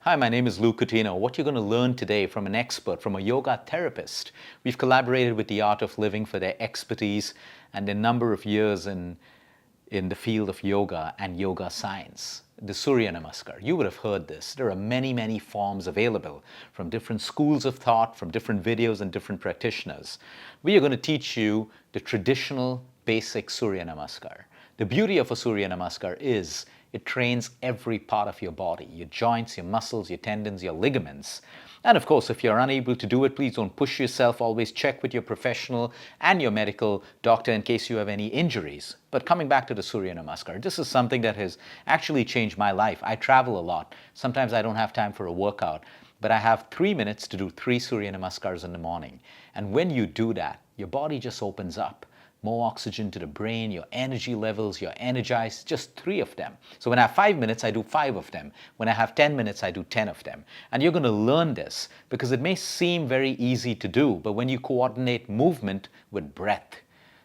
Hi, my name is Coutinho. What you're going to learn today from an expert, from a yoga therapist. We've collaborated with the Art of Living for their expertise and a number of years in the field of yoga and yoga science. The Surya Namaskar. You would have heard this. There are many, many forms available from different schools of thought, from different videos and different practitioners. We are going to teach you the traditional basic Surya Namaskar. The beauty of a Surya Namaskar is it trains every part of your body, your joints, your muscles, your tendons, your ligaments. And of course, if you're unable to do it, please don't push yourself. Always check with your professional and your medical doctor in case you have any injuries. But coming back to the Surya Namaskar, this is something that has actually changed my life. I travel a lot. Sometimes I don't have time for a workout, but I have 3 minutes to do 3 Surya Namaskars in the morning. And when you do that, your body just opens up. More oxygen to the brain, your energy levels, you're energized, just 3 of them. So when I have 5 minutes, I do 5 of them. When I have 10 minutes, I do 10 of them. And you're going to learn this because it may seem very easy to do, but when you coordinate movement with breath,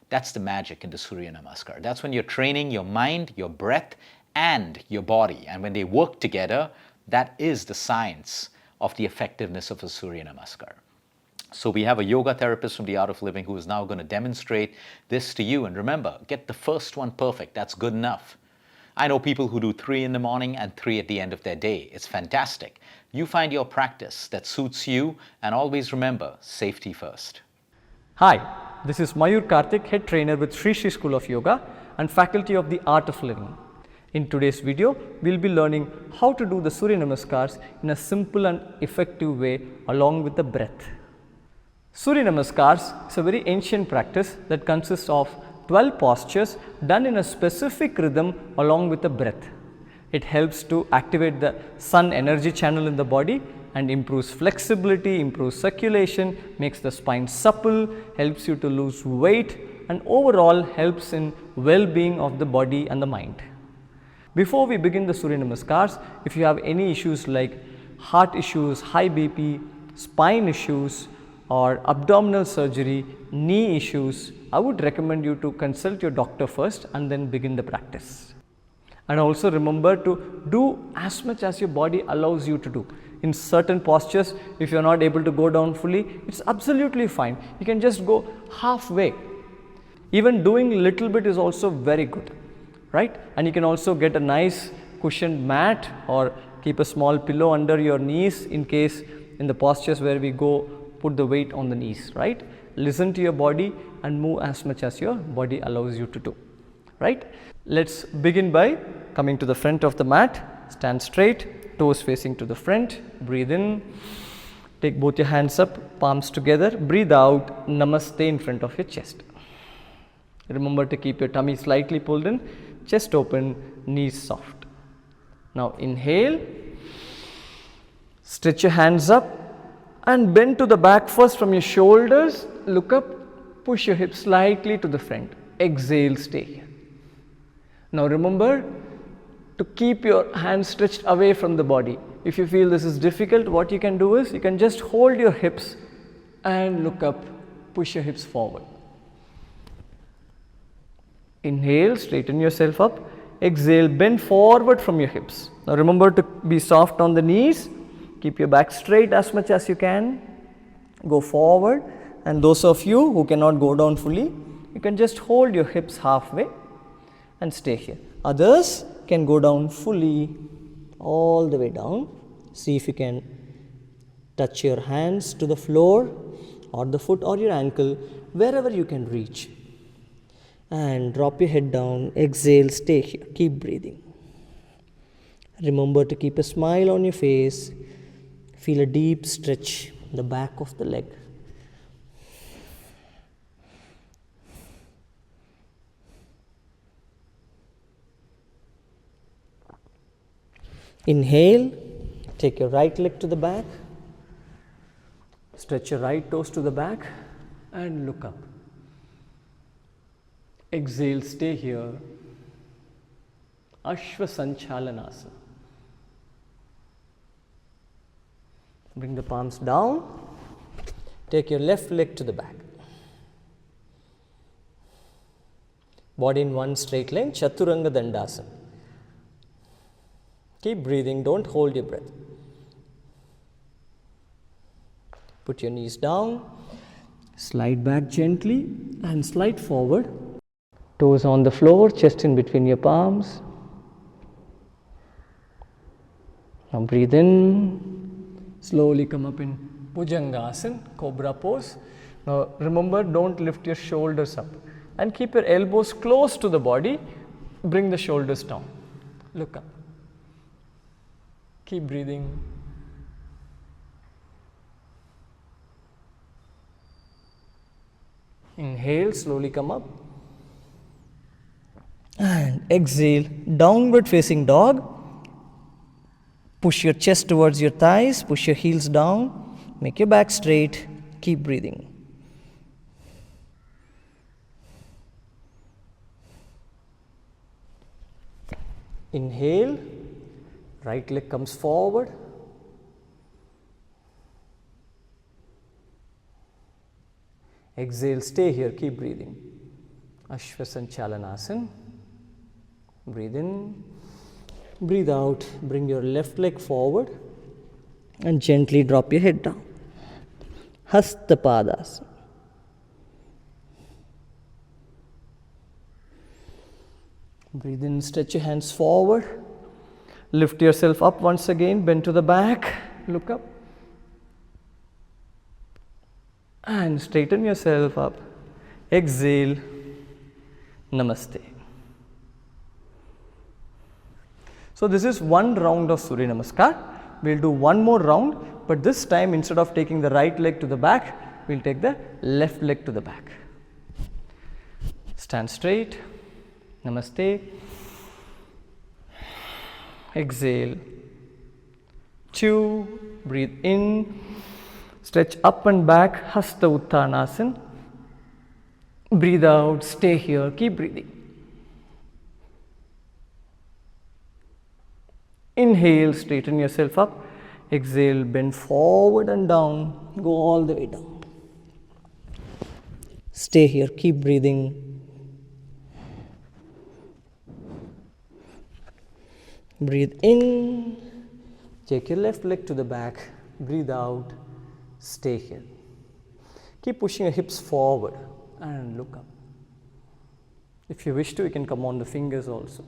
that's the magic in the Surya Namaskar. That's when you're training your mind, your breath, and your body. And when they work together, that is the science of the effectiveness of a Surya Namaskar. So we have a yoga therapist from the Art of Living who is now going to demonstrate this to you. And remember, get the first one perfect. That's good enough. I know people who do 3 in the morning and 3 at the end of their day. It's fantastic. You find your practice that suits you, and always remember, safety first. Hi, this is Mayur Karthik, head trainer with Sri Sri School of Yoga and faculty of the Art of Living. In today's video, we'll be learning how to do the Surya Namaskars in a simple and effective way along with the breath. Surya Namaskars is a very ancient practice that consists of 12 postures done in a specific rhythm along with the breath. It helps to activate the sun energy channel in the body and improves flexibility, improves circulation, makes the spine supple, helps you to lose weight, and overall helps in well-being of the body and the mind. Before we begin the Surya Namaskars, if you have any issues like heart issues, high BP, spine issues, or abdominal surgery, knee issues, I would recommend you to consult your doctor first and then begin the practice. And also remember to do as much as your body allows you to do. In certain postures, if you are not able to go down fully, it's absolutely fine. You can just go halfway. Even doing a little bit is also very good, right? And you can also get a nice cushioned mat or keep a small pillow under your knees in case in the postures where we go put the weight on the knees, right? Listen to your body and move as much as your body allows you to do, right? Let's begin by coming to the front of the mat, stand straight, toes facing to the front, breathe in, take both your hands up, palms together, breathe out, namaste in front of your chest. Remember to keep your tummy slightly pulled in, chest open, knees soft. Now inhale, stretch your hands up, and bend to the back first from your shoulders, look up, push your hips slightly to the front, exhale, stay here. Now remember to keep your hands stretched away from the body. If you feel this is difficult, what you can do is you can just hold your hips and look up, push your hips forward. Inhale, straighten yourself up, exhale, bend forward from your hips. Now remember to be soft on the knees. Keep your back straight as much as you can. Go forward, and those of you who cannot go down fully, you can just hold your hips halfway and stay here. Others can go down fully, all the way down. See if you can touch your hands to the floor or the foot or your ankle, wherever you can reach. And drop your head down, exhale, stay here, keep breathing. Remember to keep a smile on your face. Feel a deep stretch in the back of the leg. Inhale, take your right leg to the back, stretch your right toes to the back and look up. Exhale, stay here. Ashwa Sanchalanasana. Bring the palms down, take your left leg to the back. Body in one straight line, Chaturanga Dandasana. Keep breathing, don't hold your breath. Put your knees down, slide back gently and slide forward. Toes on the floor, chest in between your palms. Now breathe in, slowly come up in Bhujangasana, Cobra pose. Now remember, don't lift your shoulders up and keep your elbows close to the body. Bring the shoulders down. Look up. Keep breathing. Inhale, slowly come up. And exhale, downward facing dog. Push your chest towards your thighs, push your heels down, make your back straight, keep breathing. Inhale, right leg comes forward. Exhale, stay here, keep breathing. Ashwasanchalanasana. Breathe in, breathe out, bring your left leg forward and gently drop your head down. Hastapadasana. Breathe in, stretch your hands forward. Lift yourself up once again, bend to the back, look up. And straighten yourself up. Exhale, Namaste. So this is one round of Surya Namaskar. We'll do one more round, but this time instead of taking the right leg to the back, we'll take the left leg to the back. Stand straight. Namaste. Exhale. 2. Breathe in. Stretch up and back. Hasta Uttanasana. Breathe out. Stay here. Keep breathing. Inhale. Straighten yourself up. Exhale. Bend forward and down. Go all the way down. Stay here. Keep breathing. Breathe in, take your left leg to the back, breathe out, stay here. Keep pushing your hips forward and look up. If you wish to, you can come on the fingers also.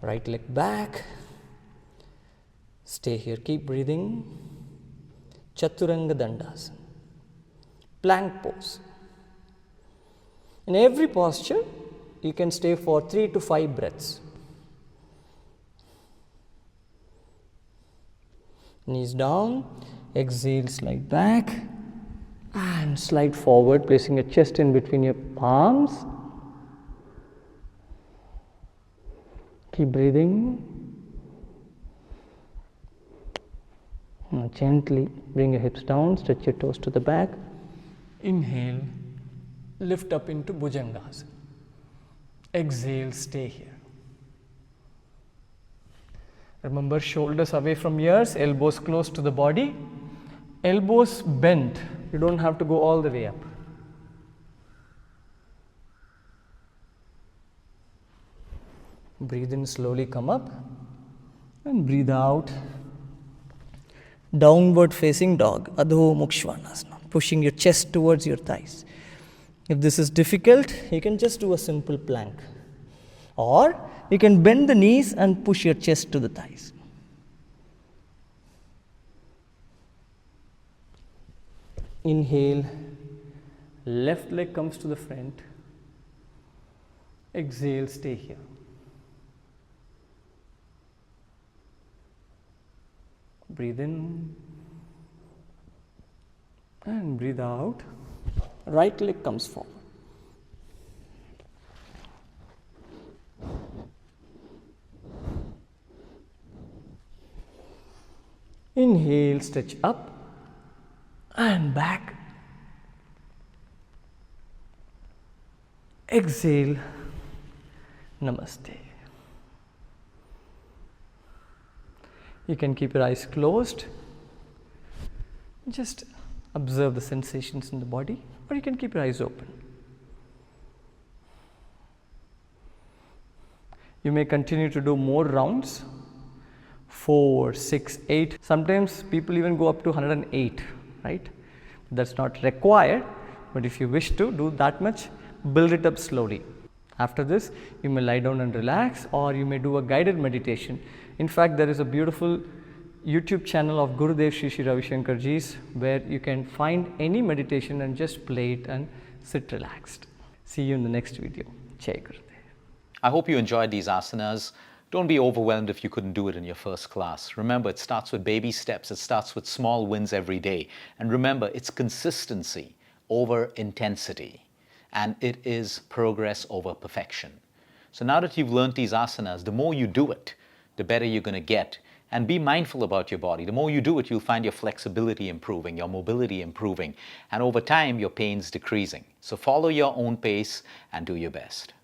Right leg back, stay here, keep breathing. Chaturanga Dandasana. Plank pose. In every posture, you can stay for 3 to 5 breaths. Knees down, exhale, slide back and slide forward, placing your chest in between your palms. Keep breathing. Now gently bring your hips down, stretch your toes to the back. Inhale, lift up into Bhujangasana. Exhale, stay here. Remember, shoulders away from ears, elbows close to the body, elbows bent. You don't have to go all the way up. Breathe in, slowly come up and breathe out. Downward facing dog, Adho Mukshvanasana. Pushing your chest towards your thighs. If this is difficult, you can just do a simple plank. Or you can bend the knees and push your chest to the thighs. Inhale, left leg comes to the front. Exhale, stay here. Breathe in. And breathe out. Right leg comes forward. Inhale, stretch up and back. Exhale, Namaste. You can keep your eyes closed. Just observe the sensations in the body, or you can keep your eyes open. You may continue to do more rounds, 4, 6, 8. Sometimes people even go up to 108, right? That's not required, but if you wish to do that much, build it up slowly. After this, you may lie down and relax, or you may do a guided meditation. In fact, there is a beautiful YouTube channel of Gurudev Shri Shri Ravi Shankar Ji's where you can find any meditation and just play it and sit relaxed. See you in the next video. Jai Gurudev. I hope you enjoyed these asanas. Don't be overwhelmed if you couldn't do it in your first class. Remember, it starts with baby steps. It starts with small wins every day. And remember, it's consistency over intensity. And it is progress over perfection. So now that you've learned these asanas, the more you do it, the better you're going to get. And be mindful about your body. The more you do it, you'll find your flexibility improving, your mobility improving, and over time, your pain's decreasing. So follow your own pace and do your best.